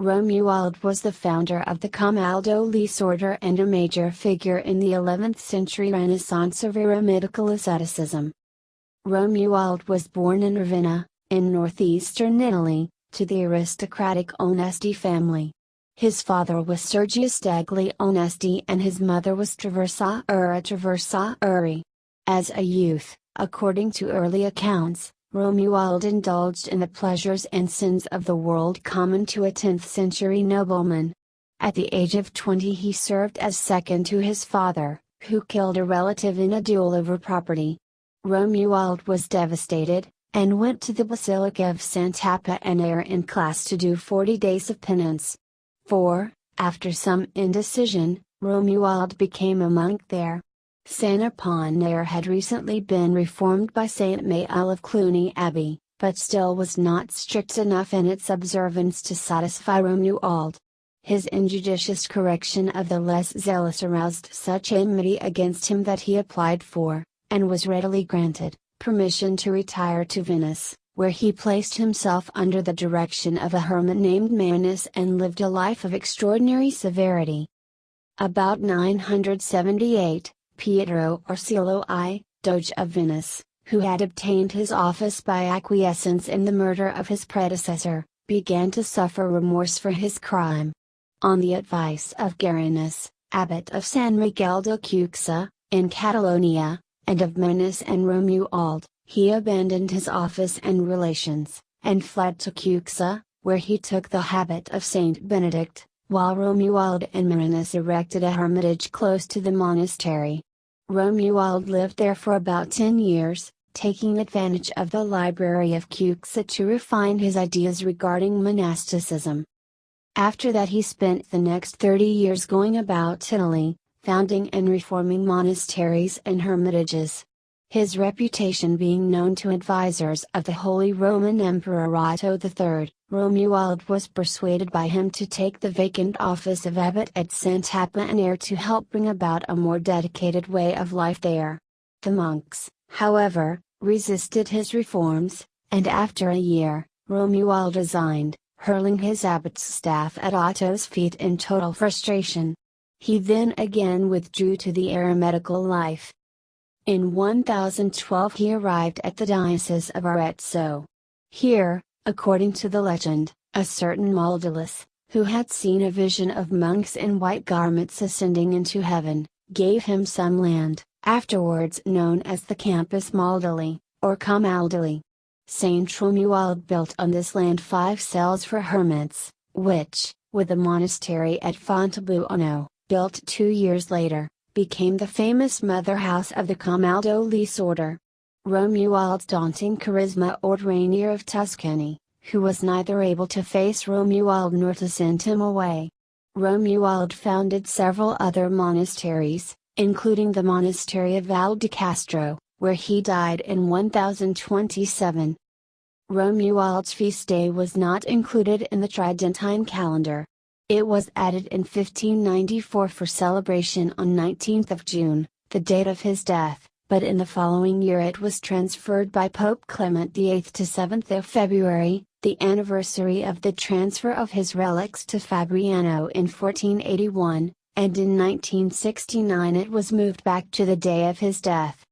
Romuald was the founder of the Camaldolese order and a major figure in the 11th century renaissance of eremitical asceticism. Romuald was born in Ravenna, in northeastern Italy, to the aristocratic Onesti family. His father was Sergius degli Onesti and his mother was Traversa Uri. As a youth, according to early accounts, Romuald indulged in the pleasures and sins of the world common to a 10th century nobleman. At the age of 20 he served as second to his father, who killed a relative in a duel over property. Romuald was devastated, and went to the Basilica of Sant'Apollinare in class to do 40 days of penance. After some indecision, Romuald became a monk there. Sant'Apollinare had recently been reformed by Saint Mael of Cluny Abbey, but still was not strict enough in its observance to satisfy Romuald. His injudicious correction of the less zealous aroused such enmity against him that he applied for, and was readily granted, permission to retire to Venice, where he placed himself under the direction of a hermit named Manus and lived a life of extraordinary severity. About 978, Pietro Orsillo I, Doge of Venice, who had obtained his office by acquiescence in the murder of his predecessor, began to suffer remorse for his crime. On the advice of Garinus, abbot of San Miguel de Cuxa, in Catalonia, and of Manus and Romuald, he abandoned his office and relations, and fled to Cuxa, where he took the habit of Saint Benedict, while Romuald and Manus erected a hermitage close to the monastery. Romuald lived there for about 10 years, taking advantage of the library of Cuxa to refine his ideas regarding monasticism. After that he spent the next 30 years going about Italy, founding and reforming monasteries and hermitages. His reputation being known to advisors of the Holy Roman Emperor Otto III, Romuald was persuaded by him to take the vacant office of abbot at Sant'Apollinare to help bring about a more dedicated way of life there. The monks, however, resisted his reforms, and after a year, Romuald resigned, hurling his abbot's staff at Otto's feet in total frustration. He then again withdrew to the eremitical life. In 1012 he arrived at the diocese of Arezzo. Here, according to the legend, a certain Maldulus, who had seen a vision of monks in white garments ascending into heaven, gave him some land, afterwards known as the Campus Malduli, or Camaldoli. Saint Romuald built on this land 5 cells for hermits, which, with a monastery at Fontebuono, built 2 years later, became the famous mother house of the Camaldolese order. Romuald's daunting charisma awed Rainier of Tuscany, who was neither able to face Romuald nor to send him away. Romuald founded several other monasteries, including the monastery of Val di Castro, where he died in 1027. Romuald's feast day was not included in the Tridentine calendar. It was added in 1594 for celebration on 19th of June, the date of his death, but in the following year it was transferred by Pope Clement VIII to 7th of February, the anniversary of the transfer of his relics to Fabriano in 1481, and in 1969 it was moved back to the day of his death.